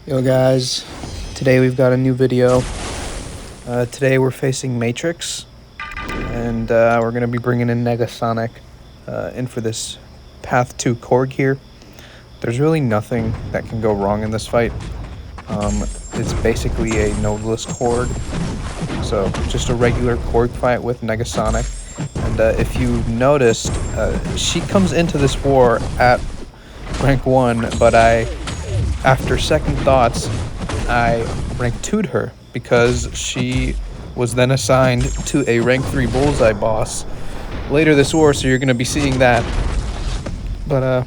Yo guys, today we've got a new video. Today we're facing Matrix, and we're going to be bringing in Negasonic in for this Path 2 Korg here. There's really nothing that can go wrong in this fight. It's basically a nodeless Korg, so just a regular Korg fight with Negasonic. And if you noticed, she comes into this war at rank 1, but after second thoughts, I rank 2'd her because she was then assigned to a rank 3 bullseye boss later this war, so you're going to be seeing that. But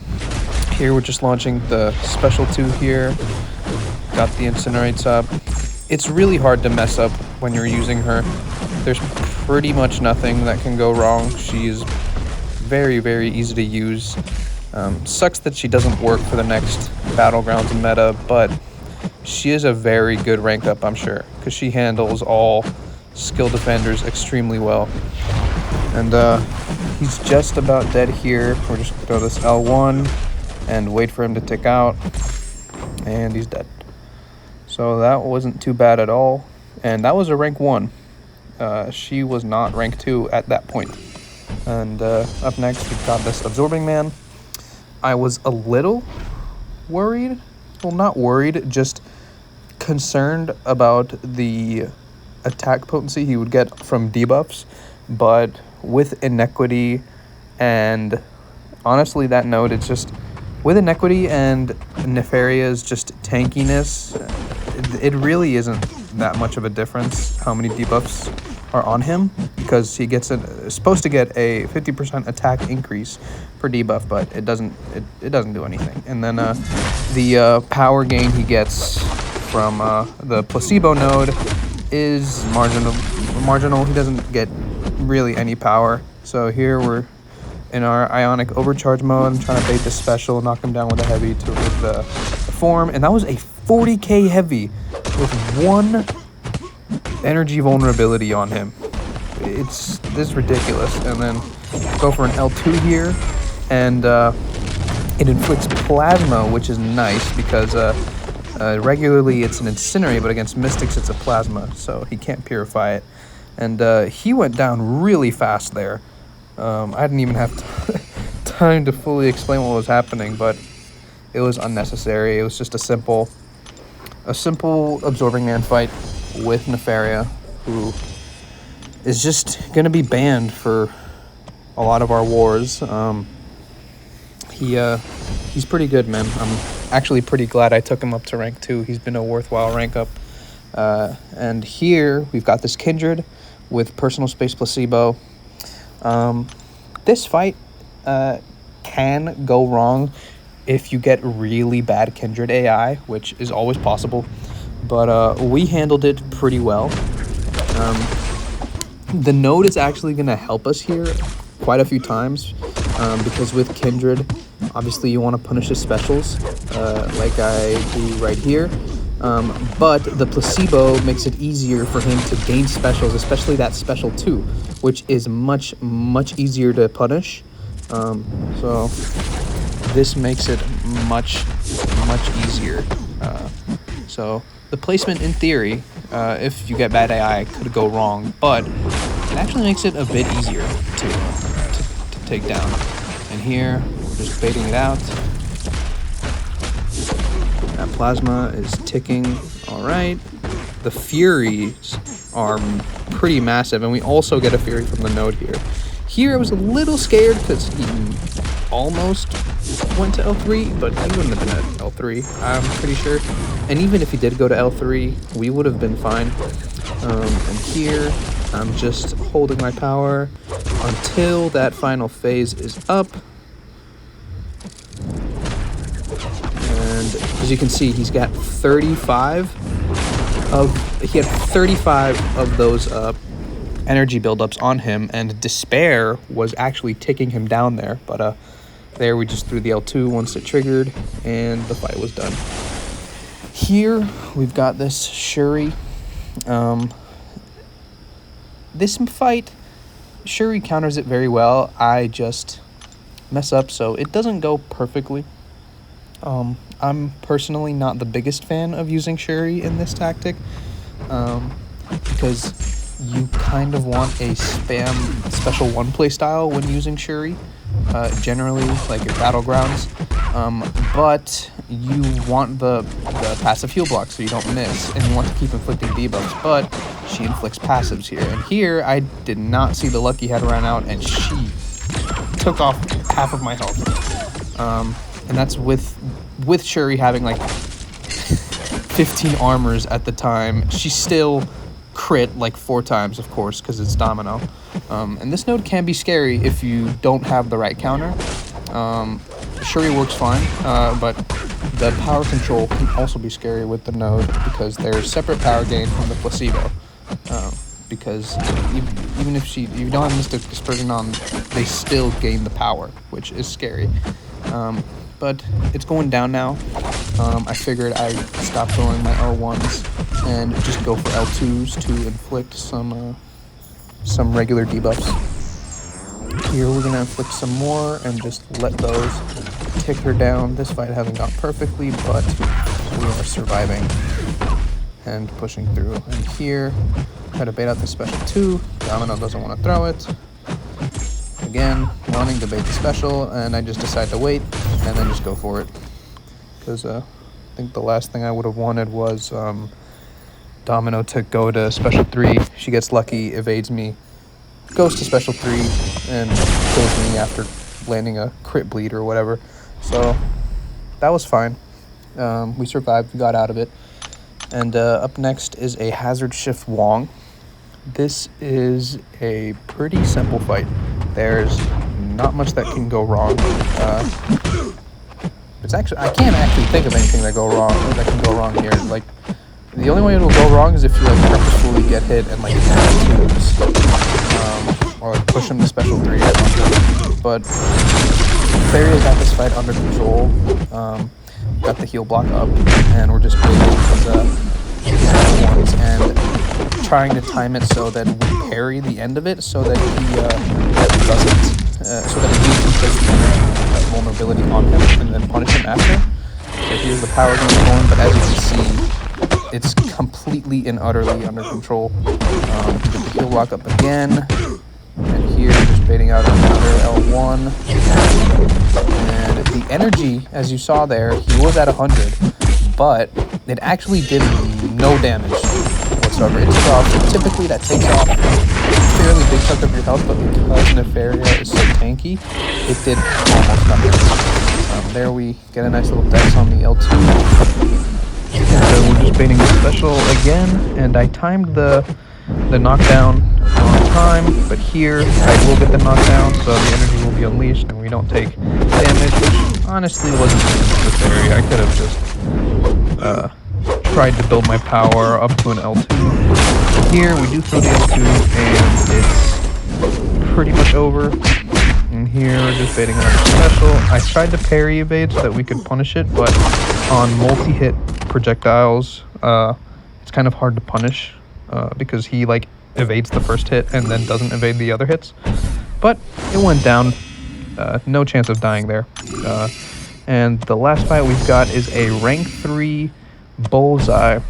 here we're just launching the special 2 here. Got the incinerates up. It's really hard to mess up when you're using her. There's pretty much nothing that can go wrong. She's very, very easy to use. Sucks that she doesn't work for the next Battlegrounds meta, but she is a very good rank up, I'm sure, because she handles all skill defenders extremely well. And he's just about dead here. We're just gonna throw this L1 and wait for him to tick out, and he's dead. So that wasn't too bad at all, and that was a rank 1. She was not rank 2 at that point. And up next we've got this Absorbing Man. I was a little worried, well, not worried, just concerned about the attack potency he would get from debuffs, but with Inequity and honestly that node, it's just with Inequity and Nefaria's just tankiness, it really isn't that much of a difference how many debuffs are on him, because he gets supposed to get a 50% attack increase per debuff, but it doesn't do anything. And then the power gain he gets from the placebo node is marginal. He doesn't get really any power. So here we're in our ionic overcharge mode. I'm trying to bait the special, knock him down with a heavy to remove the form, and that was a 40k heavy with 1 energy vulnerability on him. This is ridiculous. And then go for an L2 here, and it inflicts plasma, which is nice because regularly it's an incinerate, but against mystics it's a plasma, so he can't purify it. And he went down really fast there. I didn't even have time to fully explain what was happening, but it was unnecessary. It was just a simple Absorbing Man fight with Nefaria, who is just going to be banned for a lot of our wars. He's pretty good, man. I'm actually pretty glad I took him up to rank 2. He's been a worthwhile rank up. And here we've got this Kindred with personal space placebo. This fight can go wrong if you get really bad Kindred AI, which is always possible. But we handled it pretty well. The node is actually going to help us here quite a few times, because with Kindred, obviously you want to punish his specials, like I do right here. But the placebo makes it easier for him to gain specials, especially that special 2, which is much easier to punish. So this makes it much easier. So the placement, in theory, if you get bad AI, could go wrong, but it actually makes it a bit easier to take down. And here, we're just baiting it out. That plasma is ticking. All right. The Furies are pretty massive, and we also get a Fury from the node here. Here, I was a little scared because he almost went to L3, but he wouldn't have been at L3, I'm pretty sure. And even if he did go to L3, we would have been fine. And here, I'm just holding my power until that final phase is up. And as you can see, he's got 35 of those energy buildups on him, and Despair was actually ticking him down there, but there we just threw the L2 once it triggered, and the fight was done. Here we've got this Shuri. This fight, Shuri counters it very well. I just mess up, so it doesn't go perfectly. I'm personally not the biggest fan of using Shuri in this tactic, because you kind of want a spam special one play style when using Shuri, generally like your battlegrounds, but you want the passive heal block so you don't miss, and you want to keep inflicting debuffs, but she inflicts passives here. And here I did not see the lucky head run out, and she took off half of my health, and that's with Shuri having like 15 armors at the time. She still crit like 4 times, of course, because it's Domino. And this node can be scary if you don't have the right counter. Shuri works fine, but the power control can also be scary with the node because there's separate power gain from the placebo. Because even if you don't have Mystic Dispersion on, they still gain the power, which is scary. But it's going down now. I figured I'd stop throwing my L1s and just go for L2s to inflict some regular debuffs. Here we're gonna inflict some more and just let those tick her down. This fight hasn't gone perfectly, but we are surviving and pushing through. And here, try to bait out the special 2. Domino doesn't want to throw it. Again, wanting to bait the special, and I just decide to wait and then just go for it. Because I think the last thing I would have wanted was Domino to go to special 3. She gets lucky, evades me, goes to special 3, and kills me after landing a crit bleed or whatever. So that was fine. We survived, we got out of it. And up next is a Hazard Shift Wong. This is a pretty simple fight. There's not much that can go wrong. I can't actually think of anything that can go wrong here. Like, the only way it'll go wrong is if you like purposefully get hit and like twos, or like push him to special 3 or something. But Nefaria's got this fight under control. Got the heal block up, and we're just waiting for the ones and trying to time it so that we parry the end of it, so that he doesn't, so that we can place the energy vulnerability on him and then punish him after. So here's the power game going, but as you can see, it's completely and utterly under control. Get the heal block up again, and here just baiting out another L1. And the energy, as you saw there, he was at 100, but it actually did no damage whatsoever. It took off. Typically that takes off a fairly big chunk of your health, but because Nefaria is so tanky, it did almost nothing. There we get a nice little dex on the L2. And we're just baiting the special again, and I timed the knockdown on time, but here I will get the knockdown, so the energy will be unleashed and we don't take damage, which honestly wasn't necessary. I could have just tried to build my power up to an L2. Here we do throw the L2 and it's pretty much over. And here we're just baiting another special. I tried to parry evade so that we could punish it, but on multi-hit projectiles, it's kind of hard to punish because he like evades the first hit and then doesn't evade the other hits. But it went down. No chance of dying there. And the last fight we've got is a rank 3 bullseye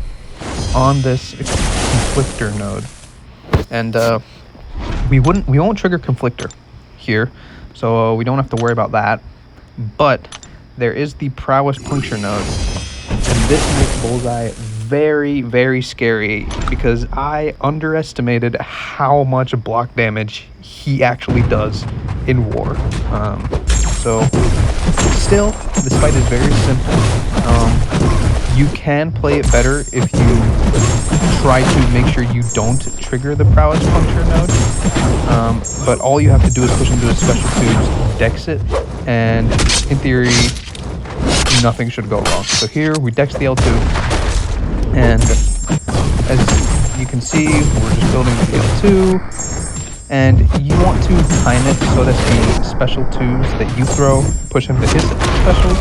on this conflictor node. And we won't trigger conflictor here, so we don't have to worry about that. But there is the prowess puncture node, and this makes bullseye very, very scary because I underestimated how much block damage he actually does in war. So still, this fight is very simple. You can play it better if you try to make sure you don't trigger the prowess puncture node. But all you have to do is push into a special 2, dex it, and in theory, nothing should go wrong. So here we dex the L2, and as you can see, we're just building the L2, and you want to time it so that the special 2s that you throw push him to his specials,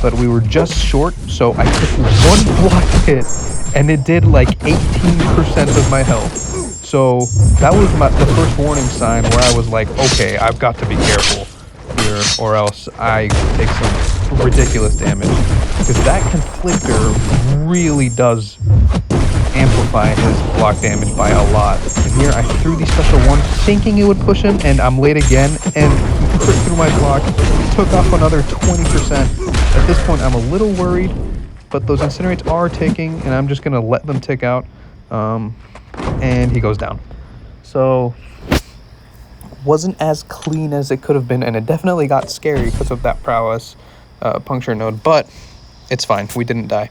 but we were just short, so I took one block hit, and it did like 18% of my health. So that was the first warning sign where I was like, okay, I've got to be careful here, or else I take some ridiculous damage. because that conflictor really does amplify his block damage by a lot. And here I threw the special one thinking it would push him, and I'm late again, and he crit through my block, took off another 20%. At this point I'm a little worried, but those incinerates are ticking, and I'm just going to let them tick out, and he goes down. So wasn't as clean as it could have been, and it definitely got scary because of that prowess puncture node, but it's fine, we didn't die.